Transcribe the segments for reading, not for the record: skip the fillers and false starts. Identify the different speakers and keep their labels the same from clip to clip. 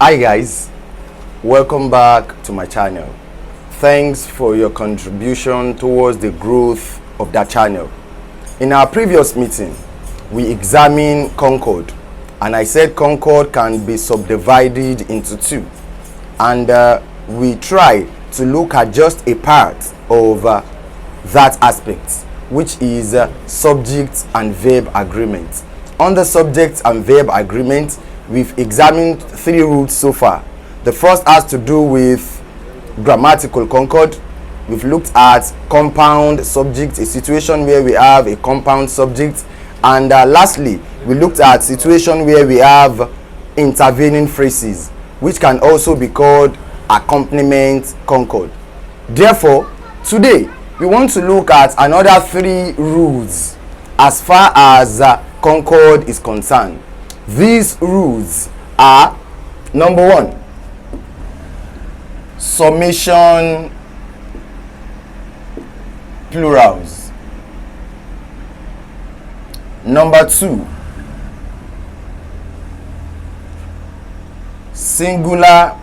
Speaker 1: Hi guys, welcome back to my channel. Thanks for your contribution towards the growth of that channel. In our previous meeting, we examined Concord, and I said Concord can be subdivided into two, and we try to look at just a part of that aspect, which is subject and verb agreement. On the subject and verb agreement, we've examined three rules so far. The first has to do with grammatical concord. We've looked at compound subject, a situation where we have a compound subject, and lastly we looked at situation where we have intervening phrases, which can also be called accompaniment concord. Therefore, today we want to look at another three rules as far as concord is concerned. These rules are: number one, summation plurals; number two, singular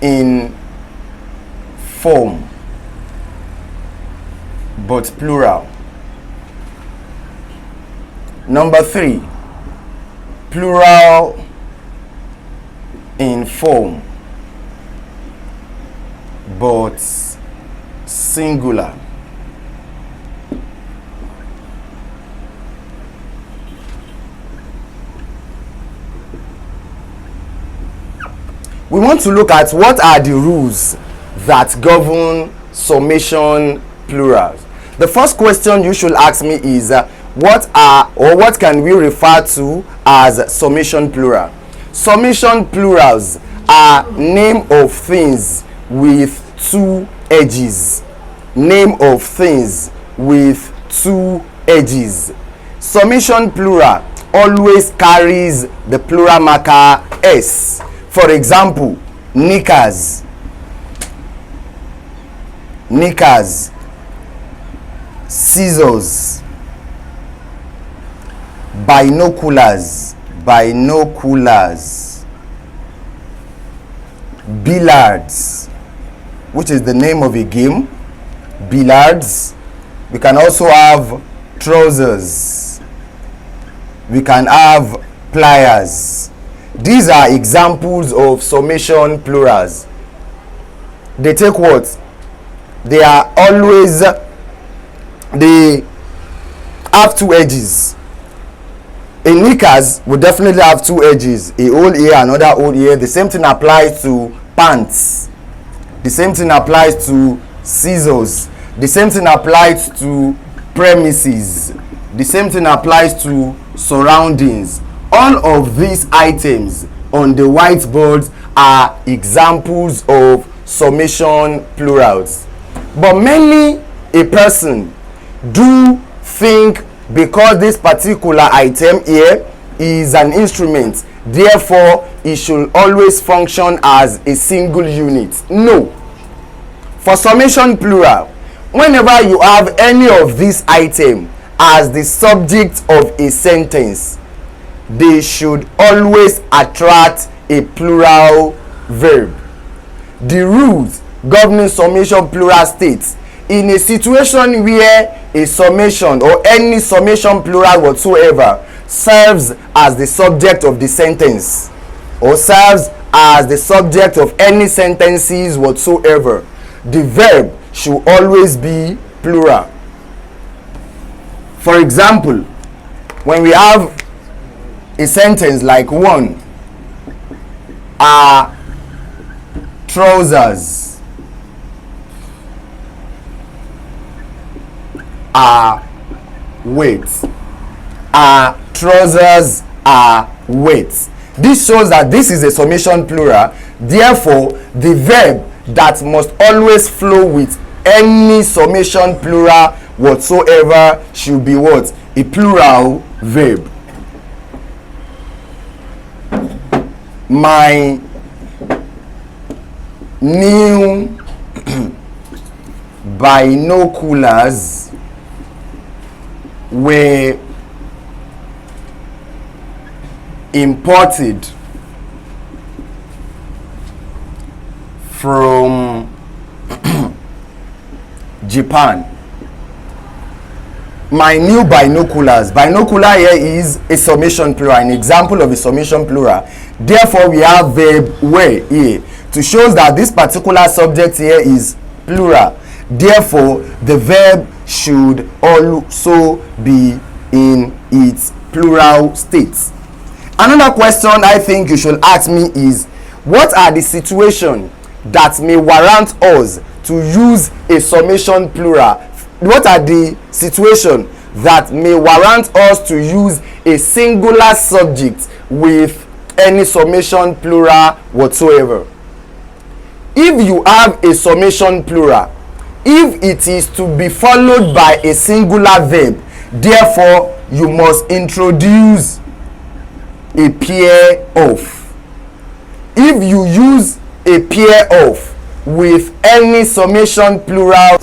Speaker 1: in form but plural; number three, plural in form but singular. We want to look at what are the rules that govern summation plurals. The first question you should ask me is what can we refer to as summation plural? Summation plurals are name of things with two edges. Name of things with two edges. Summation plural always carries the plural marker s. For example, knickers, knickers; scissors; binoculars, binoculars; billiards, which is the name of a game, billiards. We can also have trousers. We can have pliers. These are examples of summation plurals. They take what? They are always, they have two edges. A knickers will definitely have two edges, a whole ear, another whole ear. The same thing applies to pants. The same thing applies to scissors. The same thing applies to premises. The same thing applies to surroundings. All of these items on the whiteboard are examples of summation plurals. But many a person do think because this particular item here is an instrument, therefore it should always function as a single unit. No. For summation plural, whenever you have any of these items as the subject of a sentence, they should always attract a plural verb. The rules governing summation plural states: in a situation where a summation or any summation plural whatsoever serves as the subject of the sentence or serves as the subject of any sentences whatsoever, the verb should always be plural. For example, when we have a sentence like one, are trousers are weights. Are trousers are weights. This shows that this is a summation plural. Therefore, the verb that must always flow with any summation plural whatsoever should be what? A plural verb. My new binoculars were imported from Japan. My new binoculars. Binocular here is a summation plural, an example of a summation plural. Therefore, we have verb were here to show that this particular subject here is plural. Therefore, the verb should also be in its plural state. Another question I think you should ask me is, what are the situations that may warrant us to use a summation plural? What are the situations that may warrant us to use a singular subject with any summation plural whatsoever? If you have a summation plural, if it is to be followed by a singular verb, therefore you must introduce a pair of. If you use a pair of with any summation plural,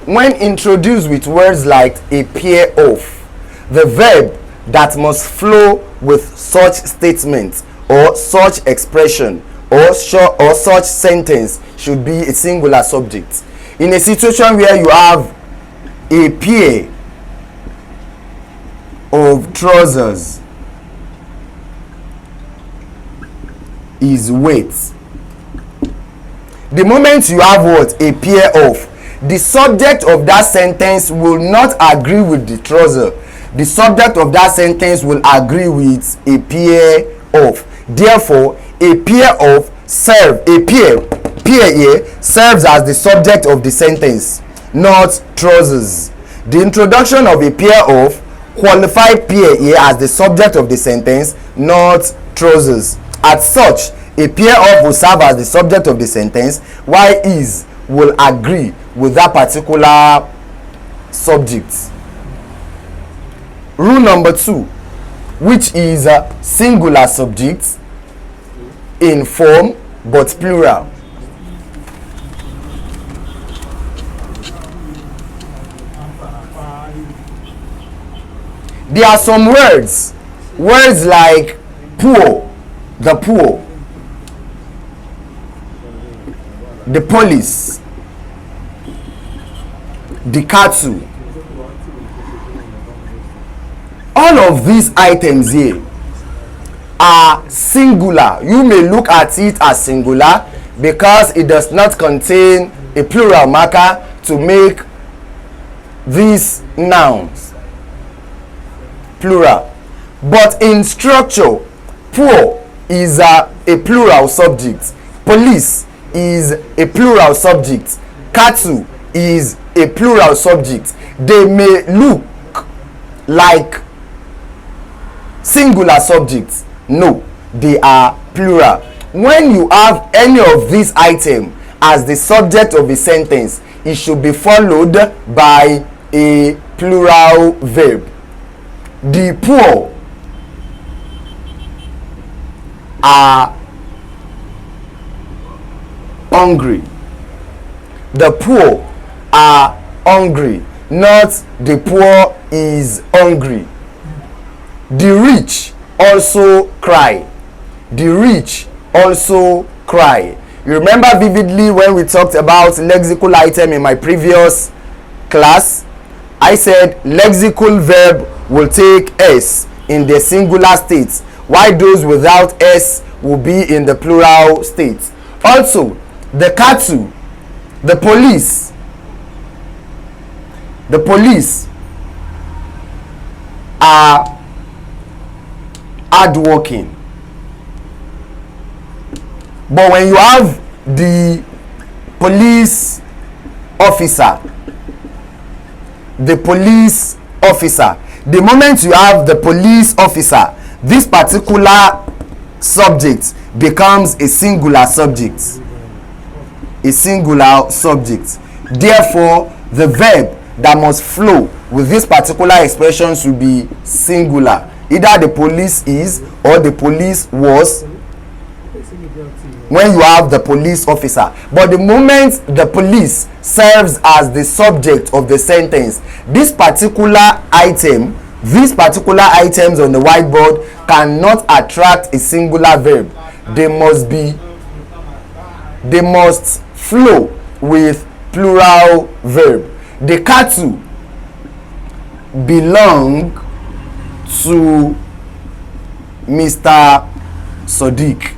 Speaker 1: when introduced with words like a pair of, the verb that must flow with such statement or such expression or such sentence should be a singular subject. In a situation where you have a pair of trousers is weight, the moment you have what? A pair of, the subject of that sentence will not agree with the trouser. The subject of that sentence will agree with a pair of. Therefore, a pair of pair here serves as the subject of the sentence, not trousers. The introduction of a pair of qualified pair here as the subject of the sentence, not trousers. As such, a pair of will serve as the subject of the sentence, while is will agree with that particular subject. Rule number 2, which is a singular subject in form but plural. There are some words like poor, the poor, the police, the cattle. All of these items here are singular. You may look at it as singular because it does not contain a plural marker to make these nouns plural. But in structure, poor is a plural subject, police is a plural subject, cattle is a plural subject. They may look like singular subjects. No, they are plural. When you have any of these items as the subject of a sentence, it should be followed by a plural verb. The poor are hungry. The poor are hungry, not the poor is hungry. The rich also cry. The rich also cry. You remember vividly when we talked about lexical item in my previous class? I said lexical verb will take s in the singular state, while those without s will be in the plural state. Also, the cattle, the police are hardworking. But when you have the police officer, the moment you have the police officer, this particular subject becomes a singular subject. Therefore, the verb that must flow with this particular expression should be singular. Either the police is or the police was when you have the police officer. But the moment the police serves as the subject of the sentence, this particular item These particular items on the whiteboard cannot attract a singular verb. They must flow with plural verb. The cattle belong to Mr. Sodiq.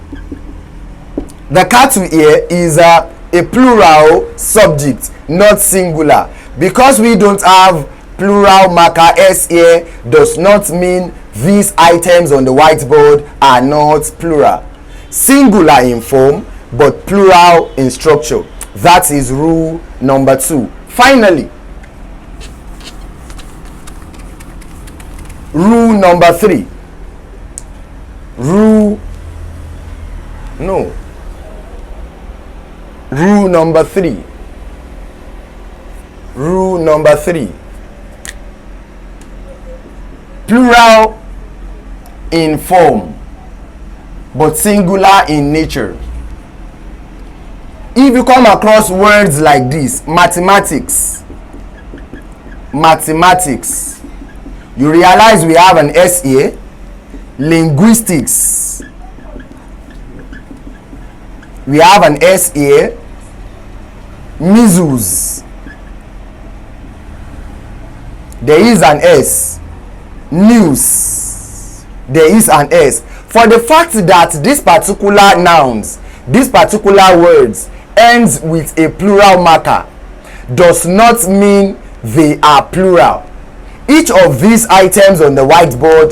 Speaker 1: The cattle here is a plural subject, not singular. Because we don't have plural marker s here, does not mean these items on the whiteboard are not plural. Singular in form but plural in structure. That is rule number 2. Finally, rule number 3. Rule number 3. Rule number 3. Plural in form but singular in nature. If you come across words like this, mathematics, you realize we have an S here. Linguistics, we have an S here. Measles, there is an S. News, there is an S. For the fact that these particular nouns, these particular words ends with a plural marker does not mean they are plural. Each of these items on the whiteboard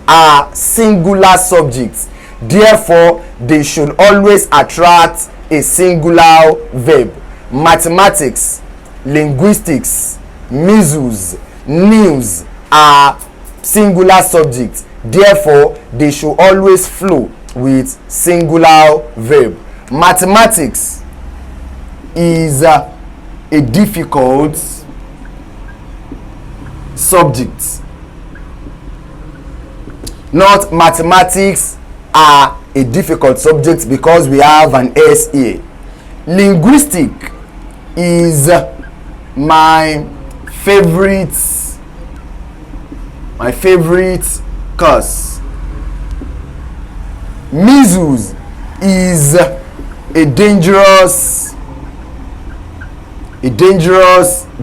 Speaker 1: are singular subjects. Therefore, they should always attract a singular verb. Mathematics, linguistics, measles, news are singular subjects. Therefore, they should always flow with singular verb. Mathematics is a difficult subject. Not mathematics are a difficult subject because we have an S here. Linguistic is my favorite course. Measles is a dangerous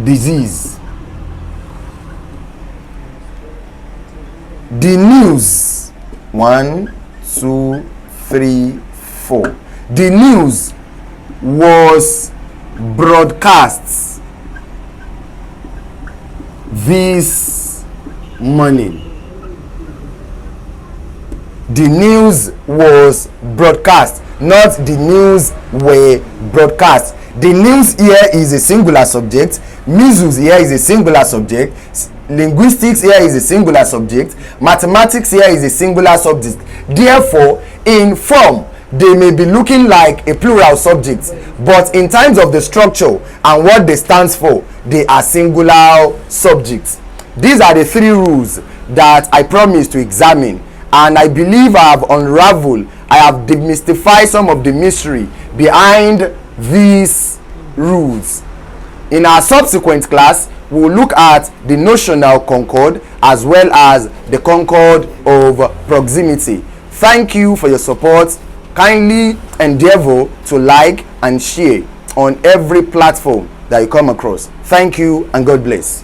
Speaker 1: disease. The news, 1, 2, 3, 4. The news was broadcast this morning. The news was broadcast, not the news were broadcast. The news here is a singular subject. Measles here is a singular subject. Linguistics here is a singular subject. Mathematics here is a singular subject. Therefore, in form, they may be looking like a plural subject, but in terms of the structure and what they stand for, they are singular subjects. These are the 3 rules that I promised to examine, and I believe I have unraveled, I have demystified some of the mystery behind these rules. In our subsequent class, we will look at the notional concord as well as the concord of proximity. Thank you for your support. Kindly endeavor to like and share on every platform that you come across. Thank you and God bless.